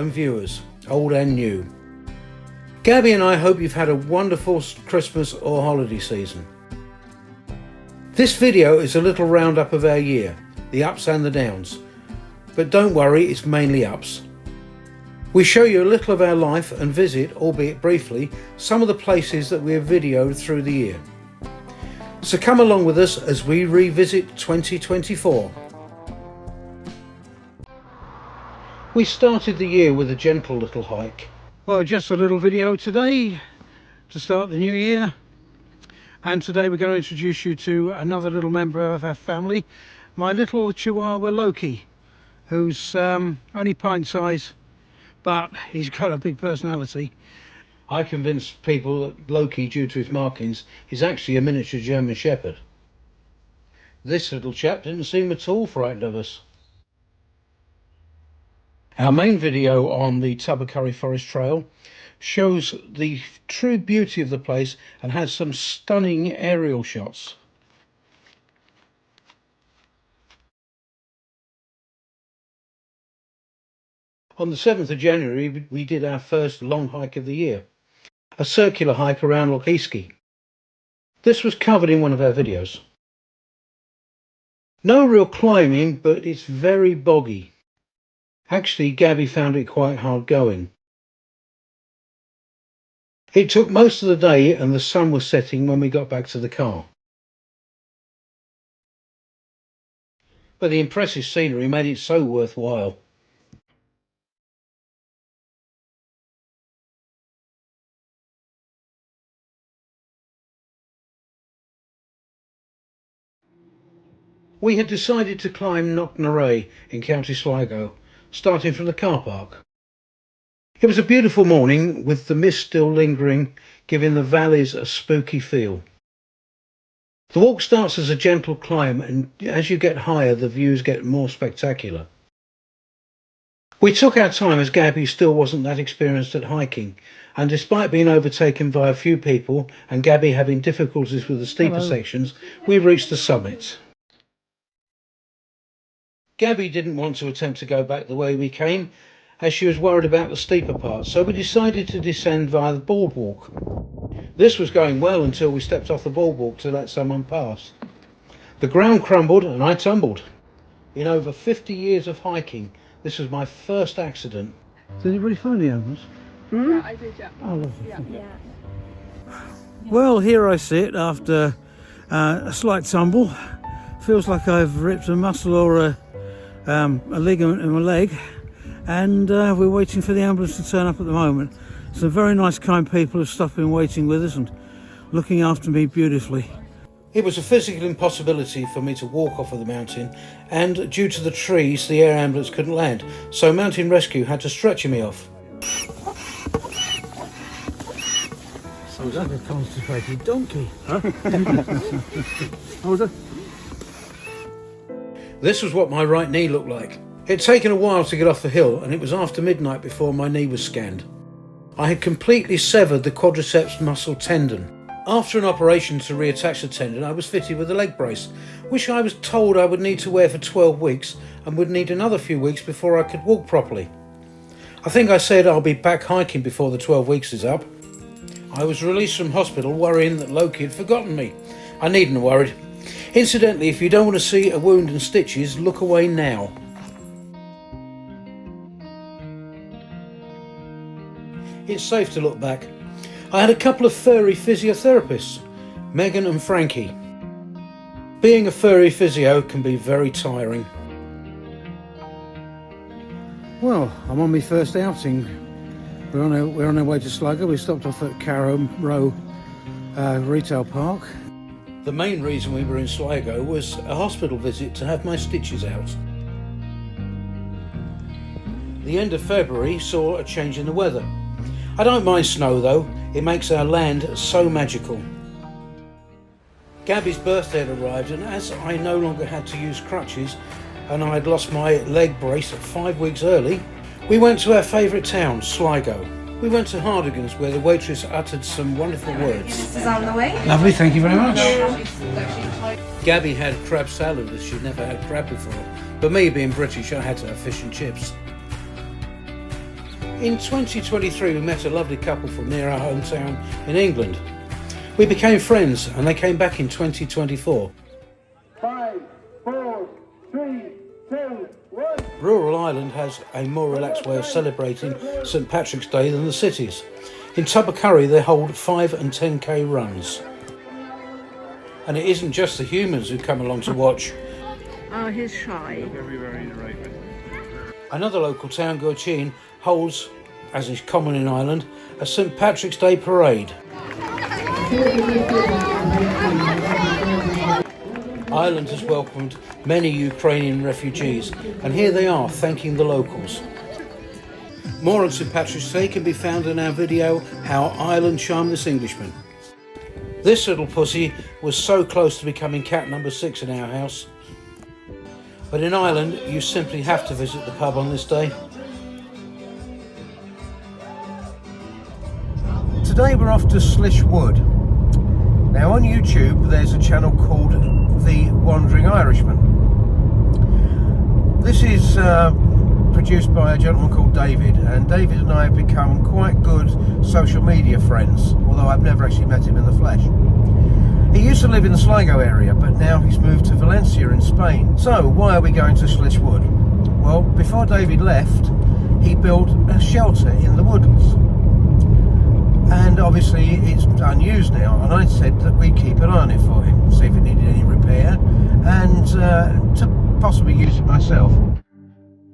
and viewers, old and new. Gabby and I hope you've had a wonderful Christmas or holiday season. This video is a little roundup of our year, the ups and the downs. But don't worry, it's mainly ups. We show you a little of our life and visit, albeit briefly, some of the places that we have videoed through the year. So come along with us as we revisit 2024. We started the year with a gentle little hike. Well, just a little video today to start the new year. And today we're going to introduce you to another little member of our family, my little Chihuahua Loki, who's only pint size, but he's got a big personality. I convinced people that Loki, due to his markings, is actually a miniature German Shepherd. This little chap didn't seem at all frightened of us. Our main video on the Tubbercurry Forest Trail shows the true beauty of the place and has some stunning aerial shots. On the 7th of January we did our first long hike of the year, a circular hike around Lochiski. This was covered in one of our videos. No real climbing, but it's very boggy. Actually, Gabby found it quite hard going. It took most of the day and the sun was setting when we got back to the car. But the impressive scenery made it so worthwhile. We had decided to climb Knocknarea in County Sligo, starting from the car park. It was a beautiful morning with the mist still lingering, giving the valleys a spooky feel. The walk starts as a gentle climb, and as you get higher the views get more spectacular. We took our time as Gabby still wasn't that experienced at hiking, and despite being overtaken by a few people and Gabby having difficulties with the steeper sections, we reached the summit. Gabby didn't want to attempt to go back the way we came, as she was worried about the steeper parts, so we decided to descend via the boardwalk. This was going well until we stepped off the boardwalk to let someone pass. The ground crumbled and I tumbled. In over 50 years of hiking, this was my first accident. Did anybody find the others? Yeah, I did, yeah. Oh, lovely. Yeah. Well, here I sit after a slight tumble. Feels like I've ripped a muscle or a ligament in my leg, and we're waiting for the ambulance to turn up at the moment. Some very nice kind people have stopped and waiting with us and looking after me beautifully. It was a physical impossibility for me to walk off of the mountain, and due to the trees the air ambulance couldn't land, so Mountain Rescue had to stretcher me off. So was that a constipated donkey? Huh? How was that? This was what my right knee looked like. It had taken a while to get off the hill, and it was after midnight before my knee was scanned. I had completely severed the quadriceps muscle tendon. After an operation to reattach the tendon, I was fitted with a leg brace, which I was told I would need to wear for 12 weeks and would need another few weeks before I could walk properly. I think I said I'll be back hiking before the 12 weeks is up. I was released from hospital worrying that Loki had forgotten me. I needn't have worried. Incidentally, if you don't want to see a wound and stitches, look away now. It's safe to look back. I had a couple of furry physiotherapists, Megan and Frankie. Being a furry physio can be very tiring. Well, I'm on my first outing. We're on our way to Sligo. We stopped off at Carrow Row Retail Park. The main reason we were in Sligo was a hospital visit to have my stitches out. The end of February saw a change in the weather. I don't mind snow though, it makes our land so magical. Gabby's birthday had arrived, and as I no longer had to use crutches and I had lost my leg brace 5 weeks early, we went to our favourite town, Sligo. We went to Hardigan's where the waitress uttered some wonderful words. This is on the way. Lovely, thank you very much. Gabby had crab salad as she'd never had crab before, but me being British I had to have fish and chips. In 2023 we met a lovely couple from near our hometown in England. We became friends and they came back in 2024. 5, 4, 3, 2, 1. Rural Ireland has a more relaxed way of celebrating St Patrick's Day than the cities. In Tubbercurry they hold 5 and 10k runs. And it isn't just the humans who come along to watch. Oh, he's shy. Another local town, Gorchin, holds, as is common in Ireland, a St Patrick's Day parade. Ireland has welcomed many Ukrainian refugees, and here they are thanking the locals. More on St Patrick's Day can be found in our video, How Ireland Charmed This Englishman. This little pussy was so close to becoming cat number 6 in our house. But in Ireland, you simply have to visit the pub on this day. Today we're off to Slish Wood. Now on YouTube there's a channel called The Wandering Irishman. This is produced by a gentleman called David, and David and I have become quite good social media friends, although I've never actually met him in the flesh. He used to live in the Sligo area, but now he's moved to Valencia in Spain. So why are we going to Slish Wood? Well, before David left, he built a shelter in the woods. And obviously it's unused now, and I said that we keep an eye on it for him, see if it needed any repair, and to possibly use it myself.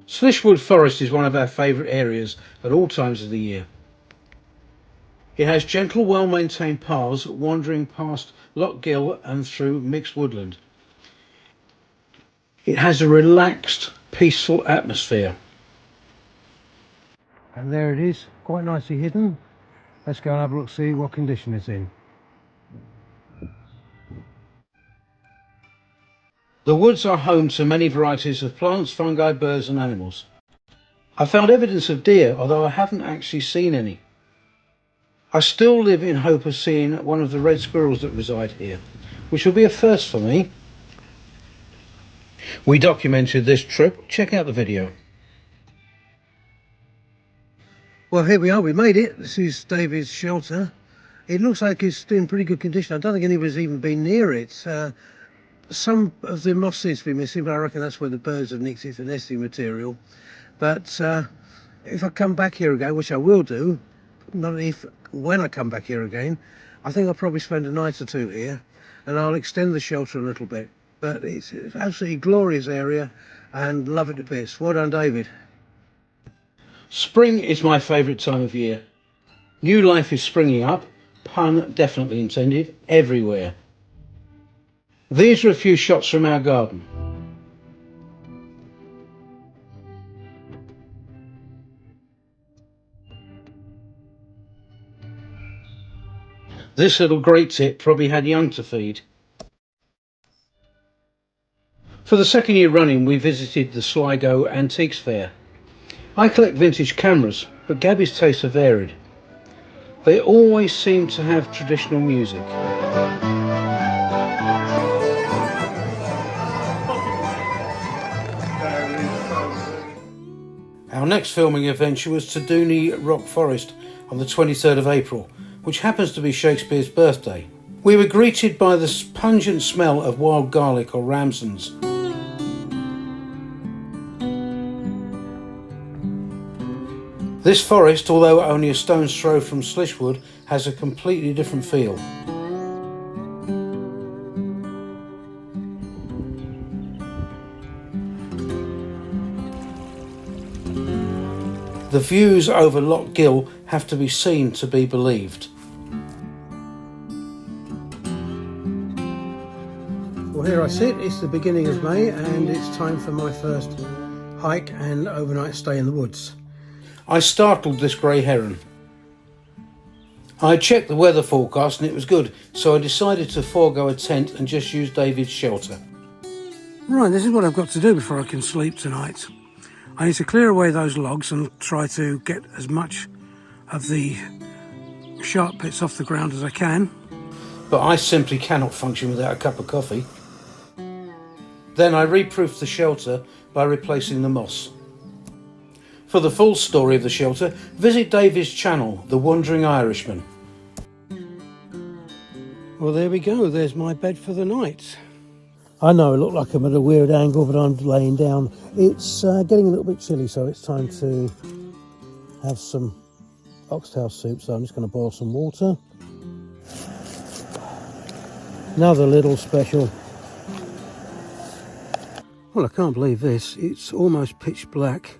Slish Wood Forest is one of our favourite areas at all times of the year. It has gentle, well-maintained paths wandering past Loch Gill and through mixed woodland. It has a relaxed, peaceful atmosphere. And there it is, quite nicely hidden. Let's go and have a look, see what condition it's in. The woods are home to many varieties of plants, fungi, birds and animals. I found evidence of deer, although I haven't actually seen any. I still live in hope of seeing one of the red squirrels that reside here, which will be a first for me. We documented this trip. Check out the video. Well, here we are, we made it. This is David's shelter. It looks like it's in pretty good condition. I don't think anybody's even been near it. Some of the moss seems to be missing, but I reckon that's where the birds have nicked it for nesting material. But if I come back here again, which I will do, when I come back here again, I think I'll probably spend a night or two here, and I'll extend the shelter a little bit. But it's an absolutely glorious area, and love it to bits. Well done, David. Spring is my favourite time of year. New life is springing up, pun definitely intended, everywhere. These are a few shots from our garden. This little great tit probably had young to feed. For the second year running we visited the Sligo Antiques Fair. I collect vintage cameras, but Gabby's tastes are varied. They always seem to have traditional music. Our next filming adventure was to Dooney Rock Forest on the 23rd of April, which happens to be Shakespeare's birthday. We were greeted by the pungent smell of wild garlic or ramsons. This forest, although only a stone's throw from Slish Wood, has a completely different feel. The views over Loch Gill have to be seen to be believed. Well, here I sit, it's the beginning of May and it's time for my first hike and overnight stay in the woods. I startled this grey heron. I checked the weather forecast and it was good, so I decided to forego a tent and just use David's shelter. Right, this is what I've got to do before I can sleep tonight. I need to clear away those logs and try to get as much of the sharp bits off the ground as I can. But I simply cannot function without a cup of coffee. Then I reproofed the shelter by replacing the moss. For the full story of the shelter, visit David's channel, The Wandering Irishman. Well, there we go. There's my bed for the night. I know I look like I'm at a weird angle, but I'm laying down. It's getting a little bit chilly, so it's time to have some oxtail soup. So I'm just going to boil some water. Another little special. Well, I can't believe this. It's almost pitch black,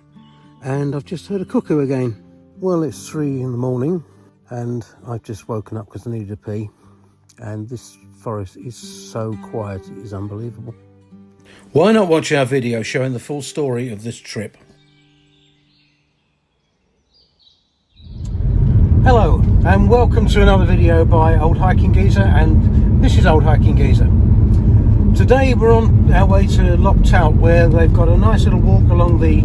and I've just heard a cuckoo again. Well, it's 3 in the morning, and I've just woken up because I needed a pee. And this forest is so quiet, it is unbelievable. Why not watch our video showing the full story of this trip? Hello, and welcome to another video by Old Hiking Geezer, and this is Old Hiking Geezer. Today we're on our way to Loch Tout, where they've got a nice little walk along the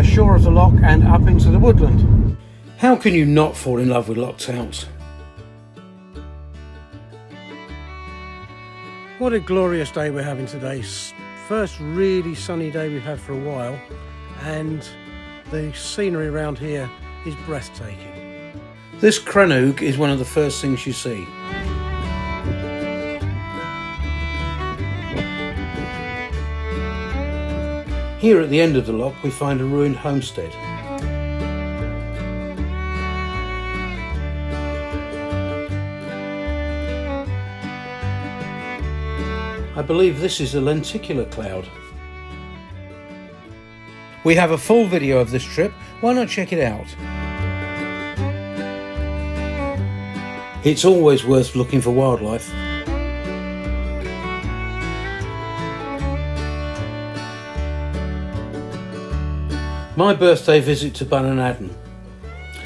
shore of the loch and up into the woodland. How can you not fall in love with Loch Tout? What a glorious day we're having today. First really sunny day we've had for a while, and the scenery around here is breathtaking. This crannog is one of the first things you see. Here at the end of the loch we find a ruined homestead. I believe this is a lenticular cloud. We have a full video of this trip, why not check it out? It's always worth looking for wildlife. My birthday visit to Bunnagadin.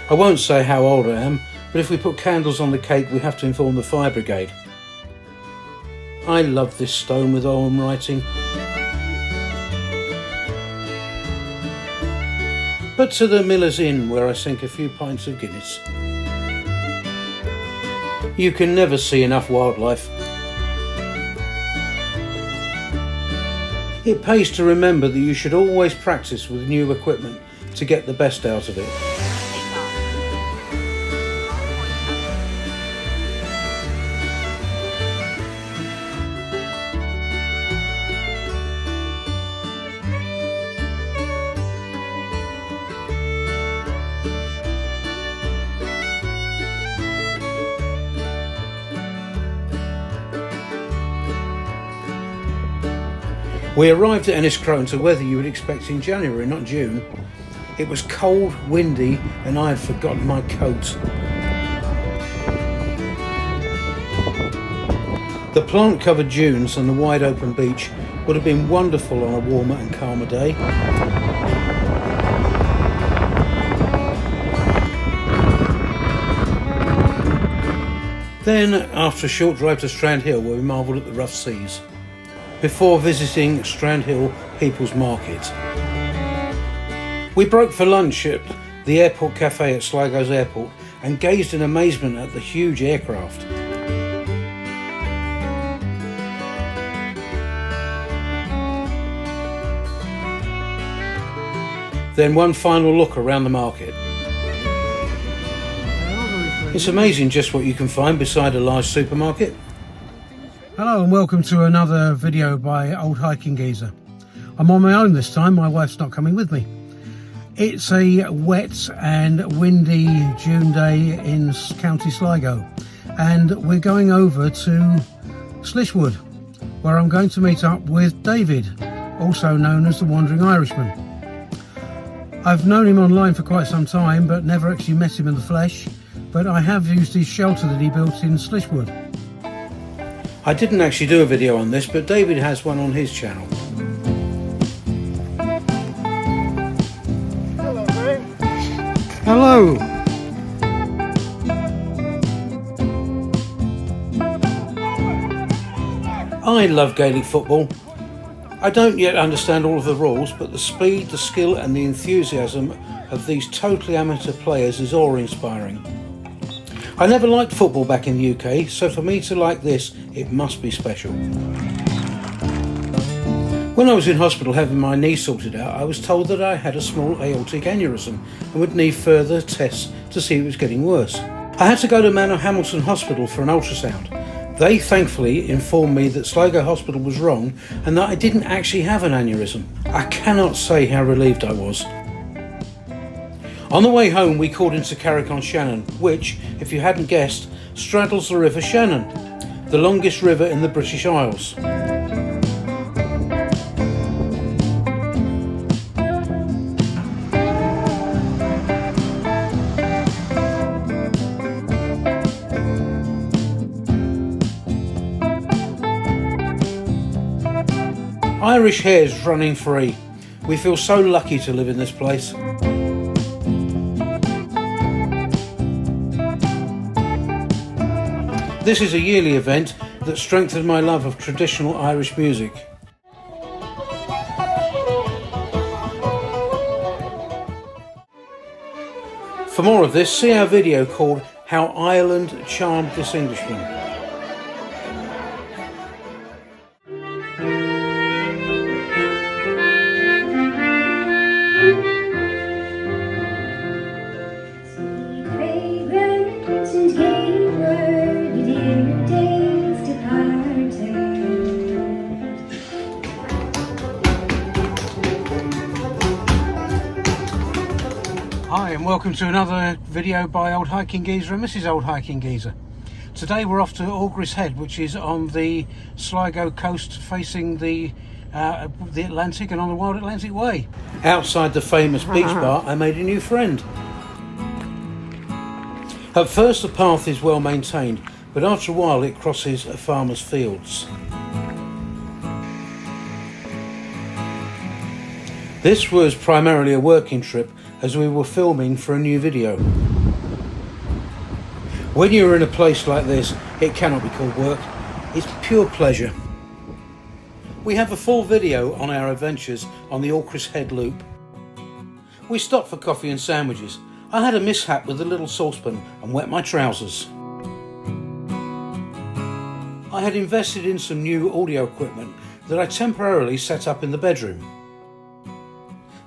I won't say how old I am, but if we put candles on the cake we have to inform the fire brigade. I love this stone with old writing. But to the Miller's Inn, where I sink a few pints of Guinness. You can never see enough wildlife. It pays to remember that you should always practice with new equipment to get the best out of it. We arrived at Enniscrone to weather you would expect in January, not June. It was cold, windy, and I had forgotten my coat. The plant-covered dunes and the wide open beach would have been wonderful on a warmer and calmer day. Then, after a short drive to Strand Hill, where we marvelled at the rough seas, before visiting Strand Hill People's Market. We broke for lunch at the airport cafe at Sligo's Airport and gazed in amazement at the huge aircraft. Then one final look around the market. It's amazing just what you can find beside a large supermarket. Hello and welcome to another video by Old Hiking Geezer. I'm on my own this time, my wife's not coming with me. It's a wet and windy June day in County Sligo, and we're going over to Slishwood, where I'm going to meet up with David, also known as the Wandering Irishman. I've known him online for quite some time but never actually met him in the flesh, but I have used his shelter that he built in Slishwood. I didn't actually do a video on this, but David has one on his channel. Hello, Ray. Hello! I love Gaelic football. I don't yet understand all of the rules, but the speed, the skill and the enthusiasm of these totally amateur players is awe-inspiring. I never liked football back in the UK, so for me to like this, it must be special. When I was in hospital having my knee sorted out, I was told that I had a small aortic aneurysm and would need further tests to see if it was getting worse. I had to go to Manor Hamilton Hospital for an ultrasound. They thankfully informed me that Sligo Hospital was wrong and that I didn't actually have an aneurysm. I cannot say how relieved I was. On the way home we called into Carrick-on-Shannon, which, if you hadn't guessed, straddles the River Shannon, the longest river in the British Isles. Irish hares running free. We feel so lucky to live in this place. This is a yearly event that strengthened my love of traditional Irish music. For more of this, see our video called How Ireland Charmed This Englishman. Hi and welcome to another video by Old Hiking Geezer and Mrs. Old Hiking Geezer. Today we're off to Orgris Head, which is on the Sligo coast facing the Atlantic and on the Wild Atlantic Way. Outside the famous beach bar I made a new friend. At first the path is well maintained, but after a while it crosses a farmer's fields. This was primarily a working trip as we were filming for a new video. When you're in a place like this, it cannot be called work, it's pure pleasure. We have a full video on our adventures on the Orgris Head loop. We stopped for coffee and sandwiches. I had a mishap with the little saucepan and wet my trousers. I had invested in some new audio equipment that I temporarily set up in the bedroom.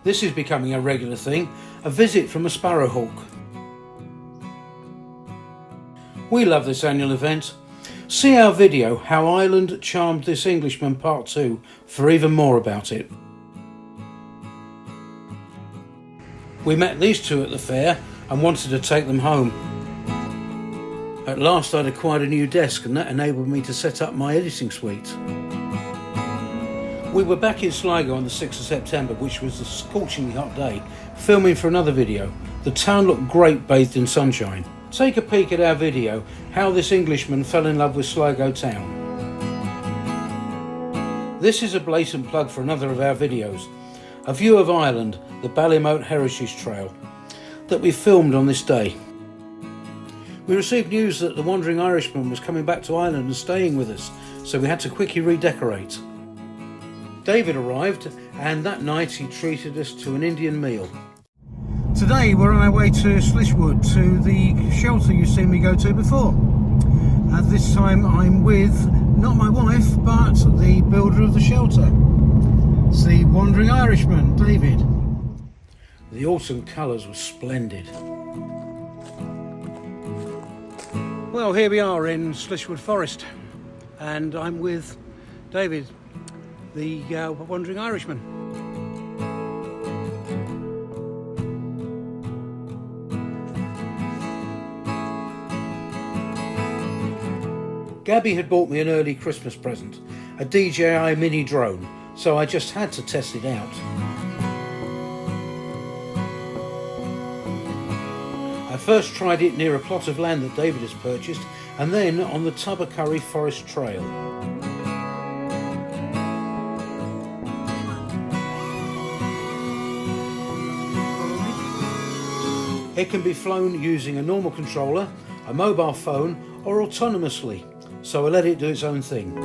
This is becoming a regular thing, a visit from a sparrowhawk. We love this annual event. See our video, How Ireland Charmed This Englishman Part 2, for even more about it. We met these two at the fair and wanted to take them home. At last I'd acquired a new desk and that enabled me to set up my editing suite. We were back in Sligo on the 6th of September, which was a scorchingly hot day, filming for another video. The town looked great bathed in sunshine. Take a peek at our video, How This Englishman Fell in Love with Sligo Town. This is a blatant plug for another of our videos, a view of Ireland, the Ballymote Heritage Trail, that we filmed on this day. We received news that the Wandering Irishman was coming back to Ireland and staying with us, so we had to quickly redecorate. David arrived and that night he treated us to an Indian meal. Today we're on our way to Slishwood, to the shelter you've seen me go to before. At this time I'm with, not my wife, but the builder of the shelter. It's the Wandering Irishman, David. The autumn colours were splendid. Well, here we are in Slishwood Forest and I'm with David, the Wandering Irishman. Gabby had bought me an early Christmas present, a DJI Mini drone, so I just had to test it out. I first tried it near a plot of land that David has purchased, and then on the Tubbercurry Forest Trail. It can be flown using a normal controller, a mobile phone, or autonomously, so I let it do its own thing.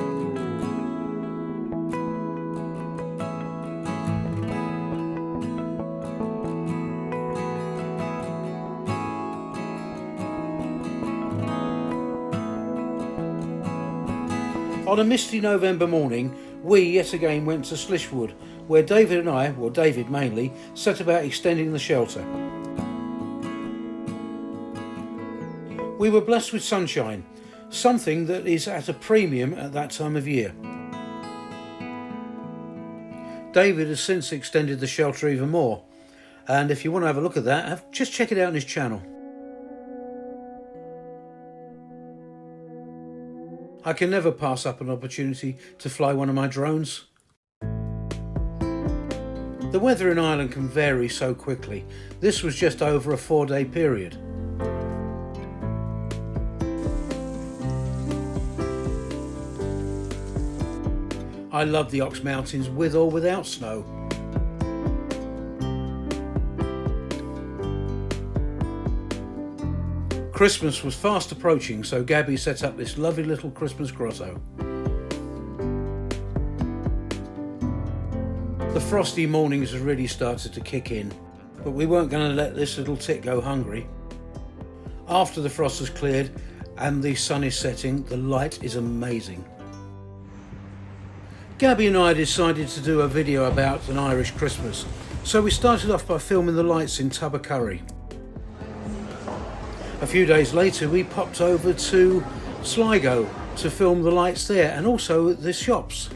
On a misty November morning, we yet again went to Slishwood, where David and I, well David mainly, set about extending the shelter. We were blessed with sunshine, something that is at a premium at that time of year. David has since extended the shelter even more, and if you want to have a look at that, just check it out on his channel. I can never pass up an opportunity to fly one of my drones. The weather in Ireland can vary so quickly. This was just over a 4-day period. I love the Ox Mountains with or without snow. Christmas was fast approaching, so Gabby set up this lovely little Christmas grotto. The frosty mornings had really started to kick in, but we weren't going to let this little tit go hungry. After the frost has cleared and the sun is setting, the light is amazing. Gabby and I decided to do a video about an Irish Christmas, so we started off by filming the lights in Tubbercurry. A few days later we popped over to Sligo to film the lights there and also the shops.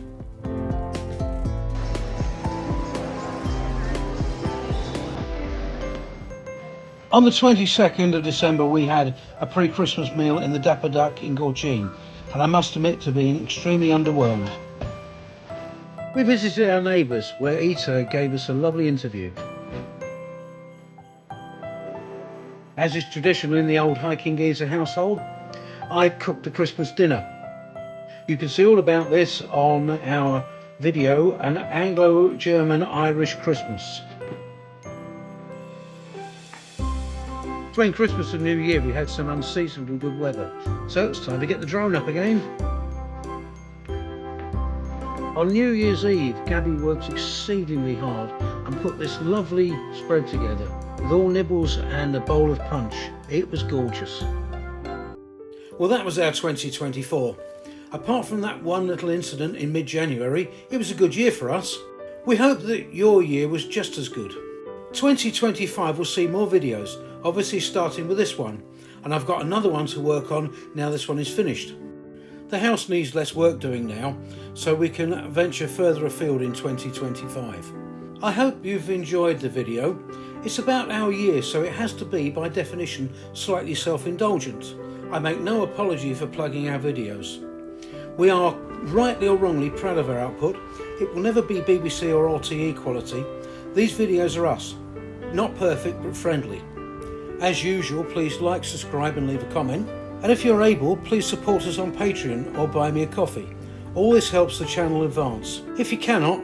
On the 22nd of December we had a pre-Christmas meal in the Dapper Duck in Gorchine, and I must admit to being extremely underwhelmed. We visited our neighbours, where Ita gave us a lovely interview. As is traditional in the old hiking geezer household, I cooked the Christmas dinner. You can see all about this on our video, An Anglo-German-Irish Christmas. Between Christmas and New Year we had some unseasonably good weather, so it's time to get the drone up again. On New Year's Eve, Gabby worked exceedingly hard and put this lovely spread together with all nibbles and a bowl of punch. It was gorgeous. Well, that was our 2024. Apart from that one little incident in mid-January, it was a good year for us. We hope that your year was just as good. 2025 will see more videos, obviously starting with this one, and I've got another one to work on now this one is finished. The house needs less work doing now, so we can venture further afield in 2025. I hope you've enjoyed the video. It's about our year, so it has to be, by definition, slightly self-indulgent. I make no apology for plugging our videos. We are, rightly or wrongly, proud of our output. It will never be BBC or RTE quality. These videos are us. Not perfect, but friendly. As usual, please like, subscribe and leave a comment. And if you're able, please support us on Patreon or buy me a coffee. All this helps the channel advance. If you cannot,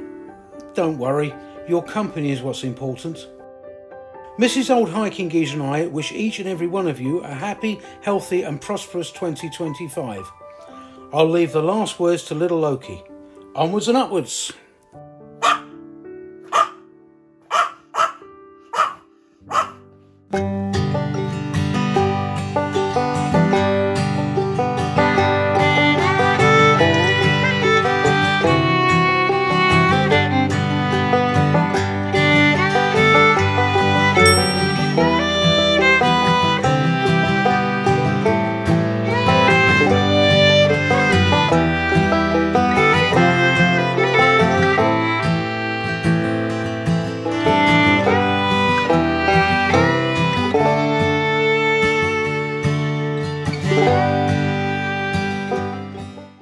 don't worry, your company is what's important. Mrs. Old Hiking Geezer and I wish each and every one of you a happy, healthy and prosperous 2025. I'll leave the last words to little Loki. Onwards and upwards.